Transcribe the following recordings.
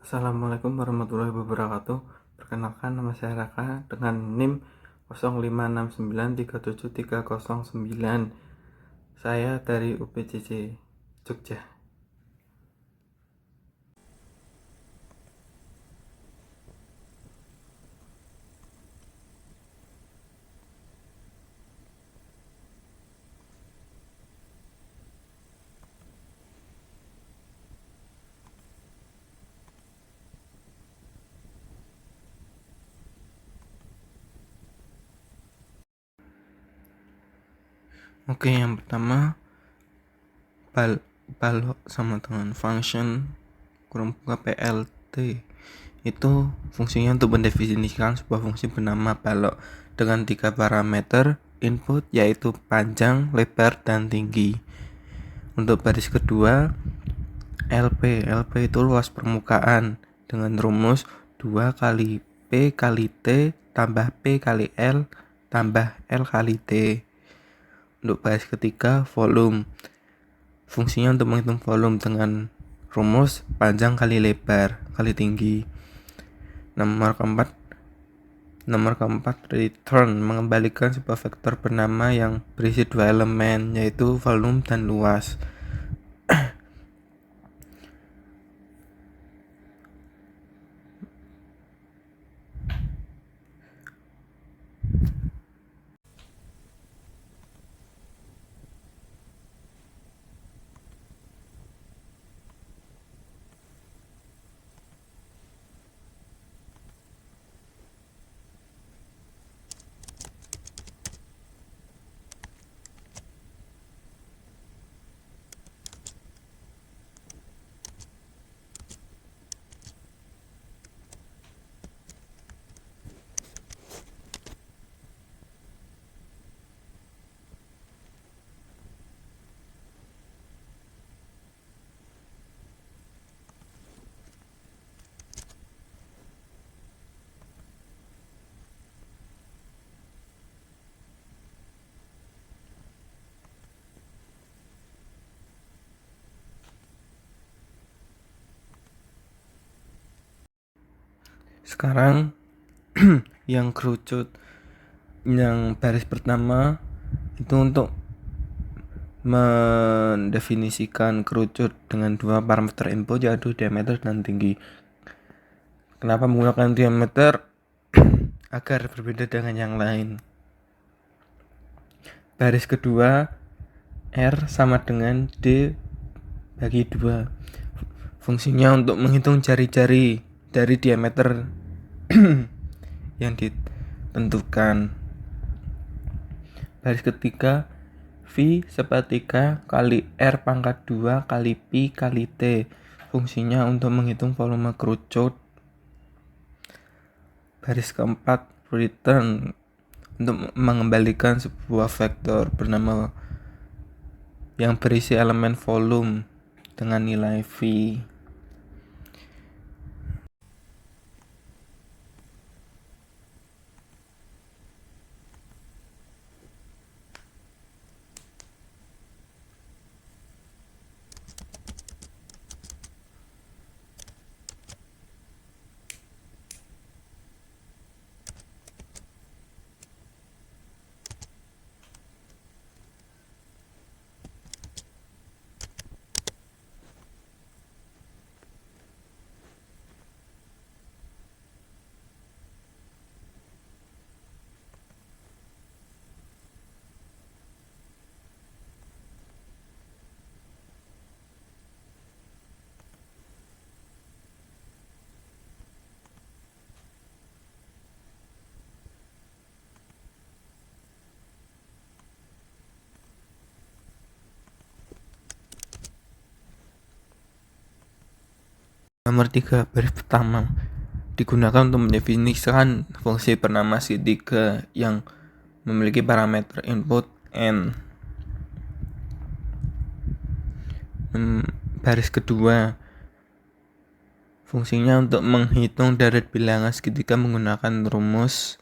Assalamualaikum warahmatullahi wabarakatuh. Perkenalkan, nama saya Raka dengan NIM 0569373309. Saya dari UPJJ Jogja. Oke, yang pertama balok sama dengan function kurang buka PLT itu fungsinya untuk mendefinisikan sebuah fungsi bernama balok dengan 3 parameter input, yaitu panjang, lebar, dan tinggi. Untuk baris kedua, LP itu luas permukaan dengan rumus 2 kali P kali T tambah P kali L tambah L kali T. Untuk baris ketiga, volume. Fungsinya untuk menghitung volume dengan rumus panjang kali lebar kali tinggi. Nomor keempat, return, mengembalikan sebuah vektor bernama yang berisi 2 elemen, yaitu volume dan luas. Sekarang yang kerucut, yang baris pertama itu untuk mendefinisikan kerucut dengan 2 parameter input, yaitu diameter dan tinggi. Kenapa menggunakan diameter? Agar berbeda dengan yang lain. Baris kedua, R sama dengan D bagi 2. Fungsinya untuk menghitung jari-jari dari diameter yang ditentukan. Baris ketiga, V sepertiga kali R pangkat 2 kali Pi kali T. Fungsinya untuk menghitung volume kerucut. Baris keempat, return, untuk mengembalikan sebuah vektor bernama yang berisi elemen volume dengan nilai V. Nomor 3, baris pertama digunakan untuk mendefinisikan fungsi bernama C3 yang memiliki parameter input N. Baris kedua, fungsinya untuk menghitung deret bilangan segitiga menggunakan rumus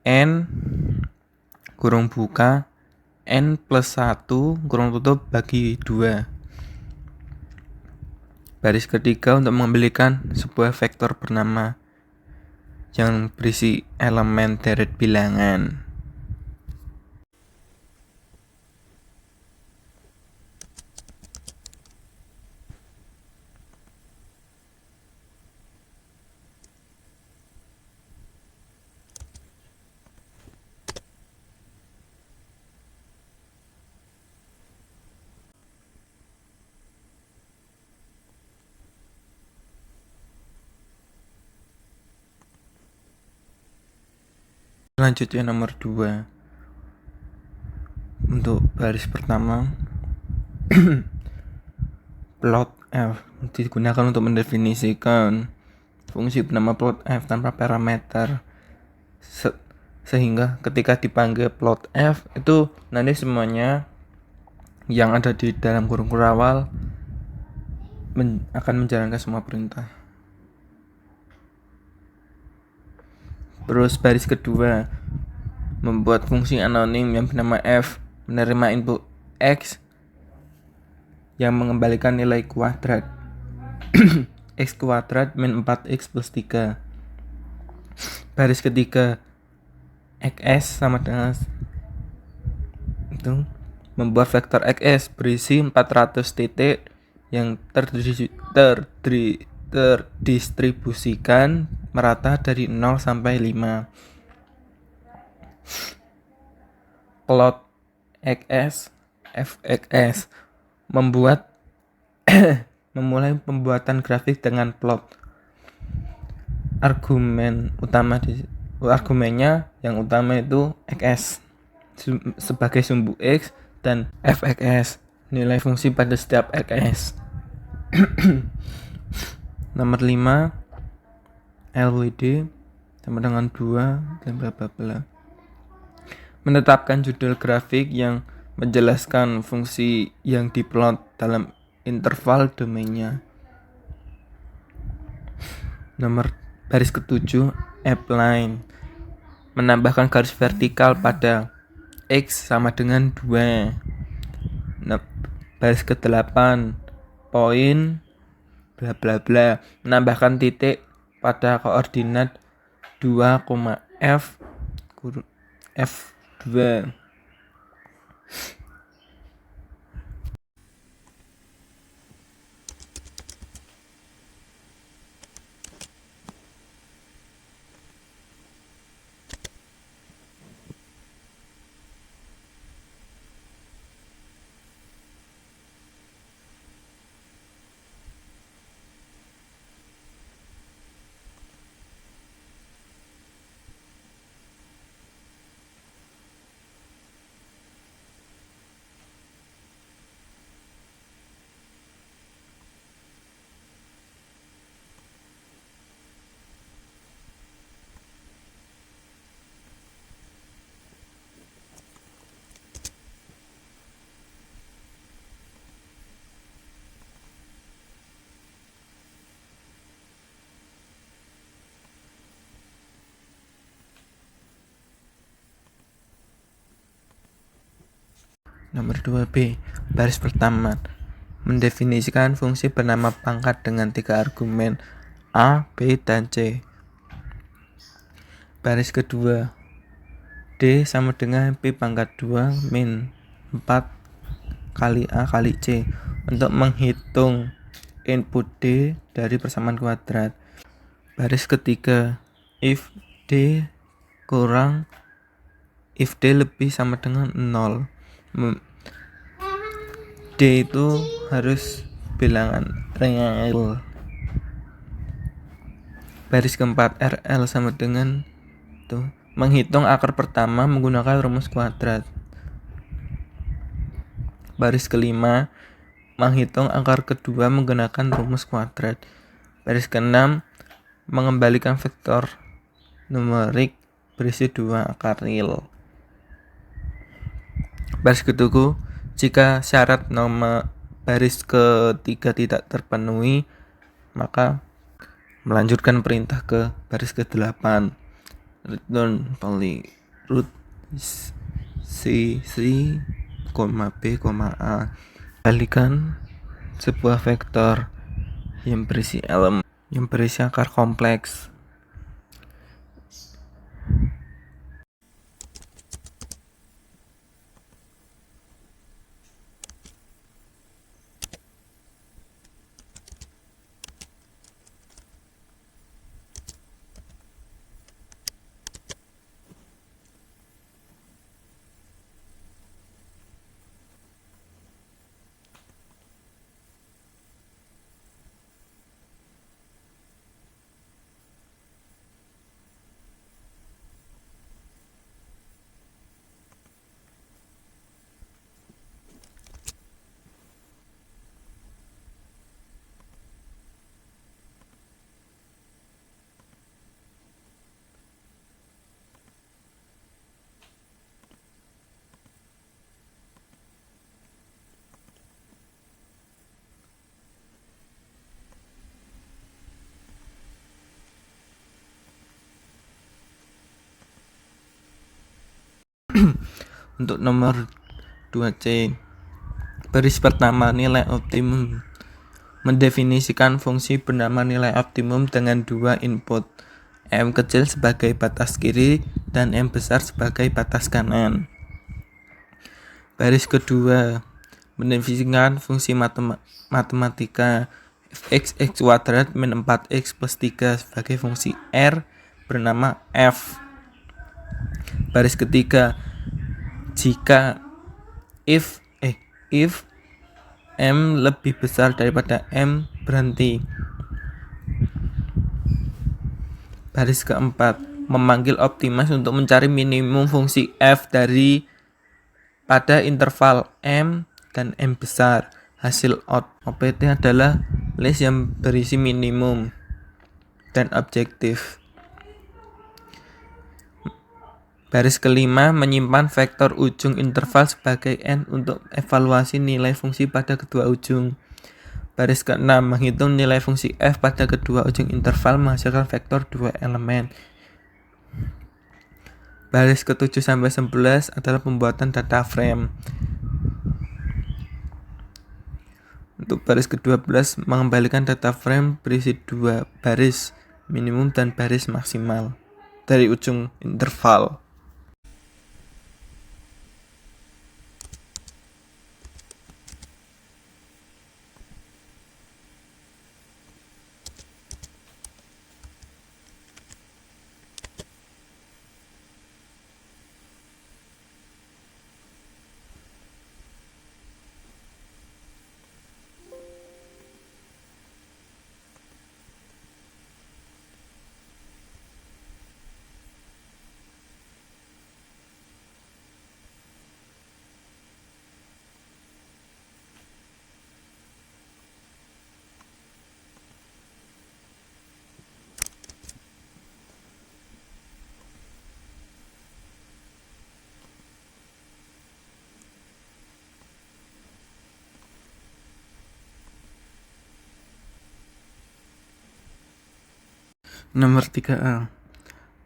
N kurung buka N plus 1 kurung tutup bagi 2. Baris ketiga untuk mengembalikan sebuah vektor bernama yang berisi elemen deret bilangan. Selanjutnya nomor 2. Untuk baris pertama plot f digunakan untuk mendefinisikan fungsi bernama plot f tanpa parameter, sehingga ketika dipanggil plot f itu nanti semuanya yang ada di dalam kurung kurawal akan menjalankan semua perintah. Terus baris kedua membuat fungsi anonim yang bernama f menerima input x yang mengembalikan nilai kuadrat x kuadrat min 4x plus 3. Baris ketiga xs sama dengan itu membuat vektor xs berisi 400 titik yang terdistribusikan merata dari 0 sampai 5. Plot xs fxs memulai pembuatan grafik dengan plot. Argumennya yang utama itu xs sebagai sumbu x dan fxs nilai fungsi pada setiap xs. Nomor 5 LWD sama dengan 2 dan bla bla bla. Menetapkan judul grafik yang menjelaskan fungsi yang diplot dalam interval domainnya. Nomor baris ketujuh appline menambahkan garis vertikal pada x sama dengan 2. Baris ke-8 poin bla bla bla menambahkan titik pada koordinat 2, f f2. Nomor 2b baris pertama mendefinisikan fungsi bernama pangkat dengan 3 argumen a, b, dan c. Baris kedua d sama dengan p pangkat 2 min 4 kali a kali c untuk menghitung input d dari persamaan kuadrat. Baris ketiga if d lebih sama dengan 0. D itu harus bilangan real. Baris keempat RL sama dengan tuh menghitung akar pertama menggunakan rumus kuadrat. Baris kelima menghitung akar kedua menggunakan rumus kuadrat. Baris keenam mengembalikan vektor numerik berisi 2 akar real. Baris ketujuh jika syarat nomor baris ketiga tidak terpenuhi, maka melanjutkan perintah ke baris ke-8. Return polyroot c, b, a. Kembalikan sebuah vektor yang berisi elemen yang berisi akar kompleks. Untuk nomor 2C, baris pertama nilai optimum. Mendefinisikan fungsi bernama nilai optimum dengan dua input, M kecil sebagai batas kiri dan M besar sebagai batas kanan. Baris kedua, mendefinisikan fungsi matematika fx x kuadrat min 4x plus 3 sebagai fungsi R bernama f. Baris ketiga, jika if M lebih besar daripada M, berhenti. Baris keempat, memanggil optimas untuk mencari minimum fungsi f dari pada interval M dan M besar. Hasil OPT adalah list yang berisi minimum dan objektif. Baris kelima, menyimpan vektor ujung interval sebagai n untuk evaluasi nilai fungsi pada kedua ujung. Baris keenam, menghitung nilai fungsi f pada kedua ujung interval menghasilkan vektor dua elemen. Baris ke-7 sampai 11 adalah pembuatan data frame. Untuk baris ke-12, mengembalikan data frame berisi dua baris minimum dan baris maksimal dari ujung interval. Nomor 3A,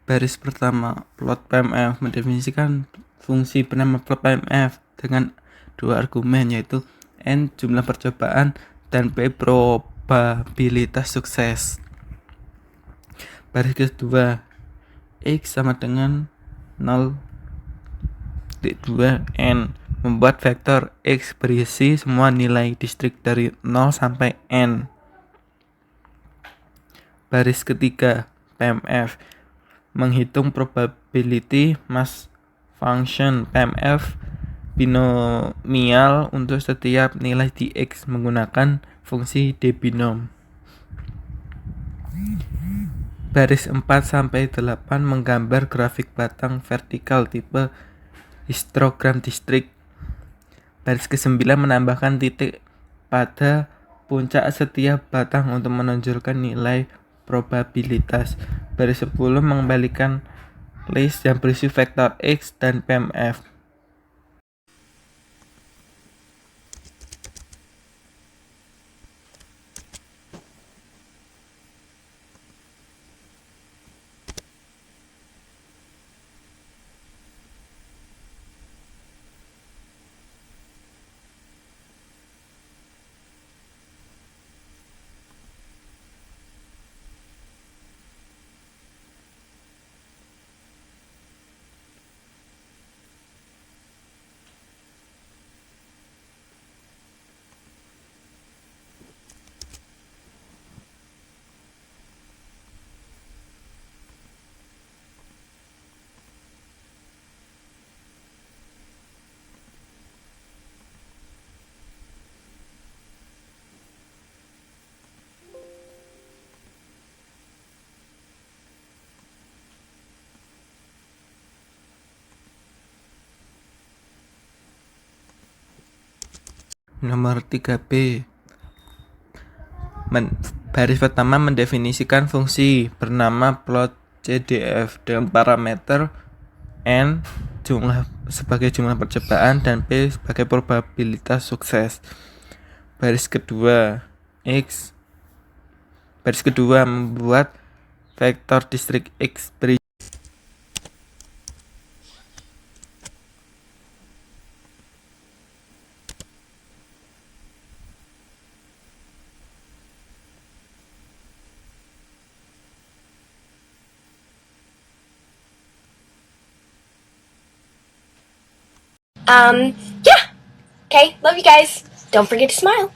baris pertama, plot PMF. Mendefinisikan fungsi bernama plot PMF dengan dua argumen, yaitu N jumlah percobaan dan P probabilitas sukses. Baris kedua, X sama dengan 0,2 N. Membuat vektor X berisi semua nilai distrik dari 0 sampai N. Baris ketiga, PMF. Menghitung probability mass function PMF binomial untuk setiap nilai di X menggunakan fungsi debinom. Baris 4 sampai 8 menggambar grafik batang vertikal tipe histogram distrik. Baris ke-9 menambahkan titik pada puncak setiap batang untuk menonjolkan nilai probabilitas. Baris 10 mengembalikan list yang berisi vektor X dan PMF. Nomor 3B. Baris pertama mendefinisikan fungsi bernama plot CDF dengan parameter N sebagai jumlah percobaan dan P sebagai probabilitas sukses. Baris kedua membuat vektor distrik X beri Yeah. Okay, love you guys. Don't forget to smile.